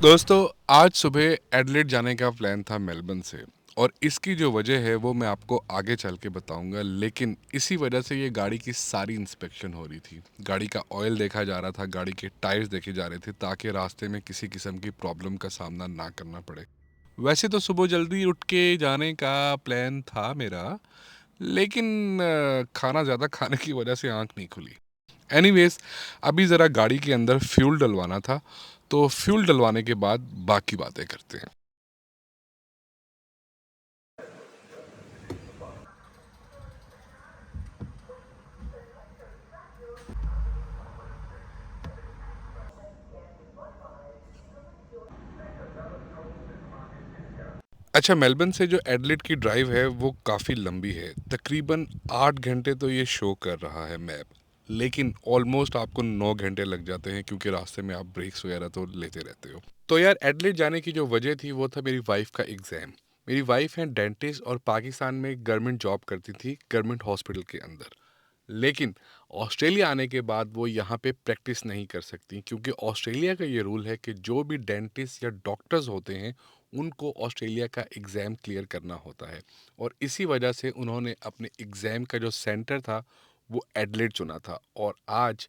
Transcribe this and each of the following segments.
दोस्तों, आज सुबह एडिलेड जाने का प्लान था मेलबर्न से और इसकी जो वजह है वो मैं आपको आगे चल के बताऊंगा। लेकिन इसी वजह से ये गाड़ी की सारी इंस्पेक्शन हो रही थी। गाड़ी का ऑयल देखा जा रहा था, गाड़ी के टायर्स देखे जा रहे थे ताकि रास्ते में किसी किस्म की प्रॉब्लम का सामना ना करना पड़े। वैसे तो सुबह जल्दी उठ के जाने का प्लान था मेरा, लेकिन खाना ज़्यादा खाने की वजह से आंख नहीं खुली। एनीवेज, अभी ज़रा गाड़ी के अंदर फ्यूल डलवाना था, तो फ्यूल डलवाने के बाद बाकी बातें करते हैं। अच्छा, मेलबर्न से जो एडिलेड की ड्राइव है वो काफ़ी लंबी है, तकरीबन 8 घंटे तो ये शो कर रहा है मैप। लेकिन ऑलमोस्ट आपको 9 घंटे लग जाते हैं क्योंकि रास्ते में आप ब्रेक्स वगैरह तो लेते रहते हो। तो यार, एडिलेड जाने की जो वजह थी वो था मेरी वाइफ का एग्ज़ाम। मेरी वाइफ है डेंटिस्ट और पाकिस्तान में गवर्नमेंट जॉब करती थी, गवर्नमेंट हॉस्पिटल के अंदर। लेकिन ऑस्ट्रेलिया आने के बाद वो यहाँ पे प्रैक्टिस नहीं कर सकती क्योंकि ऑस्ट्रेलिया का ये रूल है कि जो भी डेंटिस्ट या डॉक्टर्स होते हैं उनको ऑस्ट्रेलिया का एग्ज़ाम क्लियर करना होता है। और इसी वजह से उन्होंने अपने एग्ज़ाम का जो सेंटर था वो एडिलेड चुना था और आज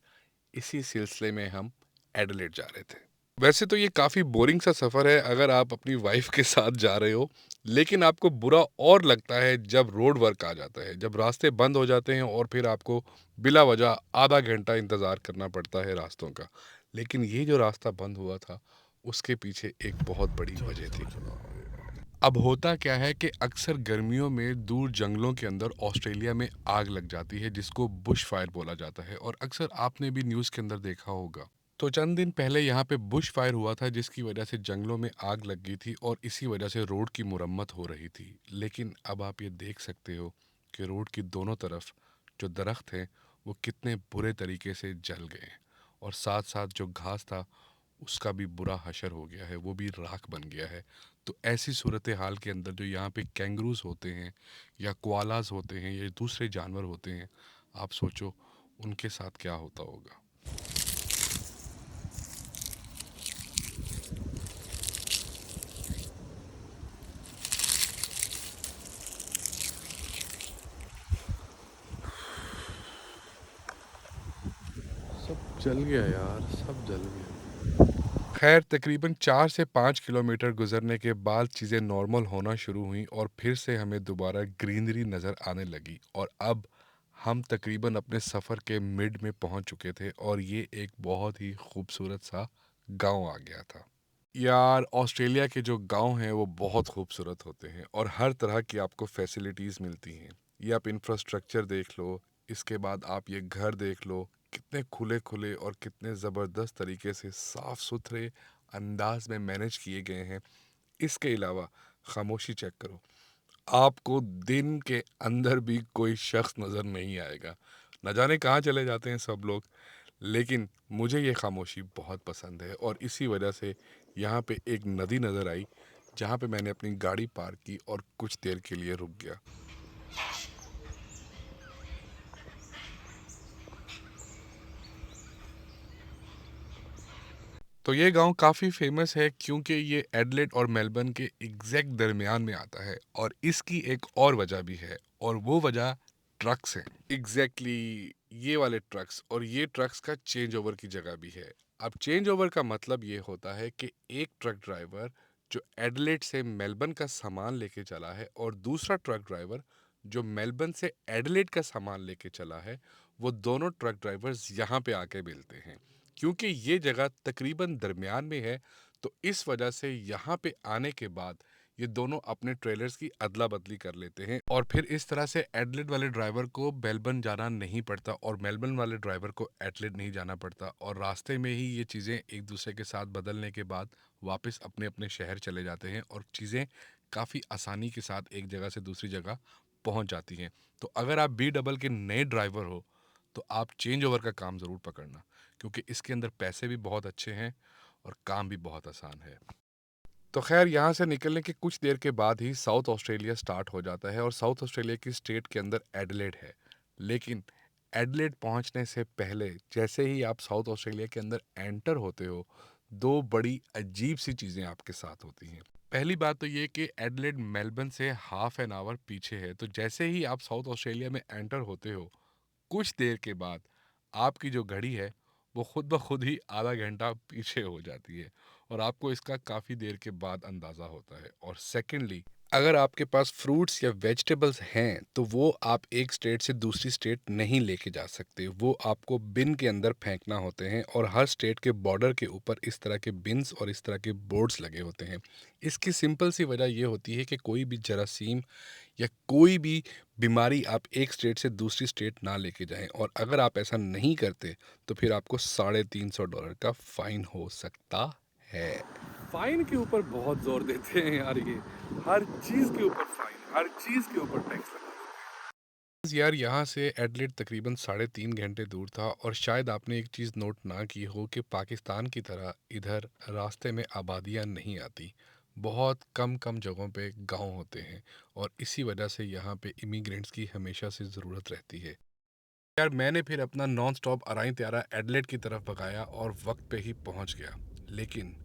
इसी सिलसिले में हम एडिलेड जा रहे थे। वैसे तो ये काफ़ी बोरिंग सा सफ़र है अगर आप अपनी वाइफ के साथ जा रहे हो। लेकिन आपको बुरा और लगता है जब रोड वर्क आ जाता है, जब रास्ते बंद हो जाते हैं और फिर आपको बिला वजह आधा घंटा इंतज़ार करना पड़ता है रास्तों का। लेकिन ये जो रास्ता बंद हुआ था उसके पीछे एक बहुत बड़ी वजह थी। अब होता क्या है कि अक्सर गर्मियों में दूर जंगलों के अंदर ऑस्ट्रेलिया में आग लग जाती है जिसको बुश फायर बोला जाता है, और अक्सर आपने भी न्यूज़ के अंदर देखा होगा। तो चंद दिन पहले यहाँ पे बुश फायर हुआ था जिसकी वजह से जंगलों में आग लग गई थी और इसी वजह से रोड की मुरम्मत हो रही थी। लेकिन अब आप ये देख सकते हो कि रोड की दोनों तरफ जो दरख्त हैं वो कितने बुरे तरीके से जल गए हैं, और साथ साथ जो घास था उसका भी बुरा हशर हो गया है, वो भी राख बन गया है। तो ऐसी सूरत हाल के अंदर जो यहाँ पे कैंगरूज होते हैं या कोआलाज होते हैं या दूसरे जानवर होते हैं, आप सोचो उनके साथ क्या होता होगा। सब जल गया यार, सब जल गया। खैर, तकरीबन 4 से 5 किलोमीटर गुजरने के बाद चीज़ें नॉर्मल होना शुरू हुई और फिर से हमें दोबारा ग्रीनरी नज़र आने लगी, और अब हम तकरीबन अपने सफ़र के मिड में पहुंच चुके थे और ये एक बहुत ही खूबसूरत सा गांव आ गया था। यार, ऑस्ट्रेलिया के जो गांव हैं वो बहुत खूबसूरत होते हैं और हर तरह की आपको फैसिलिटीज़ मिलती हैं। ये आप इंफ्रास्ट्रक्चर देख लो, इसके बाद आप ये घर देख लो, कितने खुले खुले और कितने ज़बरदस्त तरीके से साफ़ सुथरे अंदाज में मैनेज किए गए हैं। इसके अलावा खामोशी चेक करो, आपको दिन के अंदर भी कोई शख्स नज़र नहीं आएगा। न जाने कहाँ चले जाते हैं सब लोग। लेकिन मुझे ये खामोशी बहुत पसंद है और इसी वजह से यहाँ पे एक नदी नज़र आई जहाँ पे मैंने अपनी गाड़ी पार्क की और कुछ देर के लिए रुक गया। तो ये गांव काफ़ी फेमस है क्योंकि ये एडिलेड और मेलबर्न के एग्जैक्ट दरमियान में आता है, और इसकी एक और वजह भी है, और वो वजह ट्रक्स हैं। एग्जैक्टली ये वाले ट्रक्स, और ये ट्रक्स का चेंज ओवर की जगह भी है। अब चेंज ओवर का मतलब ये होता है कि एक ट्रक ड्राइवर जो एडिलेड से मेलबर्न का सामान लेके चला है और दूसरा ट्रक ड्राइवर जो मेलबर्न से एडिलेड का सामान लेके चला है, वो दोनों ट्रक ड्राइवर्स यहाँ पे आके मिलते हैं। क्योंकि ये जगह तकरीबन दरमियान में है, तो इस वजह से यहाँ पे आने के बाद ये दोनों अपने ट्रेलर्स की अदला बदली कर लेते हैं, और फिर इस तरह से एडिलेड वाले ड्राइवर को मेलबर्न जाना नहीं पड़ता और मेलबर्न वाले ड्राइवर को एडिलेड नहीं जाना पड़ता, और रास्ते में ही ये चीज़ें एक दूसरे के साथ बदलने के बाद वापस अपने अपने शहर चले जाते हैं और चीज़ें काफ़ी आसानी के साथ एक जगह से दूसरी जगह पहुंच जाती हैं। तो अगर आप बी डबल के नए ड्राइवर हो तो आप चेंज ओवर का काम ज़रूर पकड़ना, क्योंकि इसके अंदर पैसे भी बहुत अच्छे हैं और काम भी बहुत आसान है। तो खैर, यहाँ से निकलने के कुछ देर के बाद ही साउथ ऑस्ट्रेलिया स्टार्ट हो जाता है और साउथ ऑस्ट्रेलिया की स्टेट के अंदर एडिलेड है। लेकिन एडिलेड पहुंचने से पहले जैसे ही आप साउथ ऑस्ट्रेलिया के अंदर एंटर होते हो, दो बड़ी अजीब सी चीज़ें आपके साथ होती हैं। पहली बात तो ये कि एडिलेड मेलबर्न से हाफ एन आवर पीछे है, तो जैसे ही आप साउथ ऑस्ट्रेलिया में एंटर होते हो, कुछ देर के बाद आपकी जो घड़ी है वो खुद ब खुद ही आधा घंटा पीछे हो जाती है, और आपको इसका काफ़ी देर के बाद अंदाज़ा होता है। और सेकेंडली, अगर आपके पास फ्रूट्स या वेजिटेबल्स हैं तो वो आप एक स्टेट से दूसरी स्टेट नहीं लेके जा सकते, वो आपको बिन के अंदर फेंकना होते हैं, और हर स्टेट के बॉर्डर के ऊपर इस तरह के बिन्स और इस तरह के बोर्ड्स लगे होते हैं। इसकी सिंपल सी वजह ये होती है कि कोई भी जरासीम या कोई भी बीमारी आप एक स्टेट से दूसरी स्टेट ना लेके जाएं, और अगर आप ऐसा नहीं करते तो फिर आपको $350 का फाइन हो सकता है। फाइन के ऊपर बहुत जोर देते हैं यार ये। हर चीज़ के ऊपर फाइन, हर चीज़ के ऊपर टैक्स लगा। यार, यहाँ से एडिलेड तकरीबन 3.5 घंटे दूर था, और शायद आपने एक चीज़ नोट ना की हो कि पाकिस्तान की तरह इधर रास्ते में आबादियाँ नहीं आती। बहुत कम कम जगहों पे गांव होते हैं, और इसी वजह से यहाँ पे इमिग्रेंट्स की हमेशा से ज़रूरत रहती है। यार, मैंने फिर अपना नॉन स्टॉप अराई त्यारा एडिलेड की तरफ भगाया और वक्त पे ही पहुँच गया। लेकिन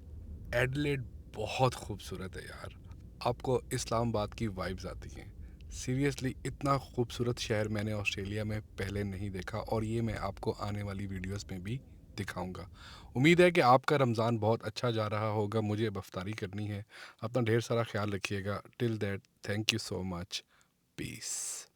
एडिलेड बहुत खूबसूरत है यार, आपको इस्लामाबाद की वाइब्स आती हैं। सीरियसली इतना खूबसूरत शहर मैंने ऑस्ट्रेलिया में पहले नहीं देखा, और ये मैं आपको आने वाली वीडियोस में भी दिखाऊंगा। उम्मीद है कि आपका रमज़ान बहुत अच्छा जा रहा होगा। मुझे अब अफ्तारी करनी है। अपना ढेर सारा ख्याल रखिएगा। Till that, thank you so much. Piece.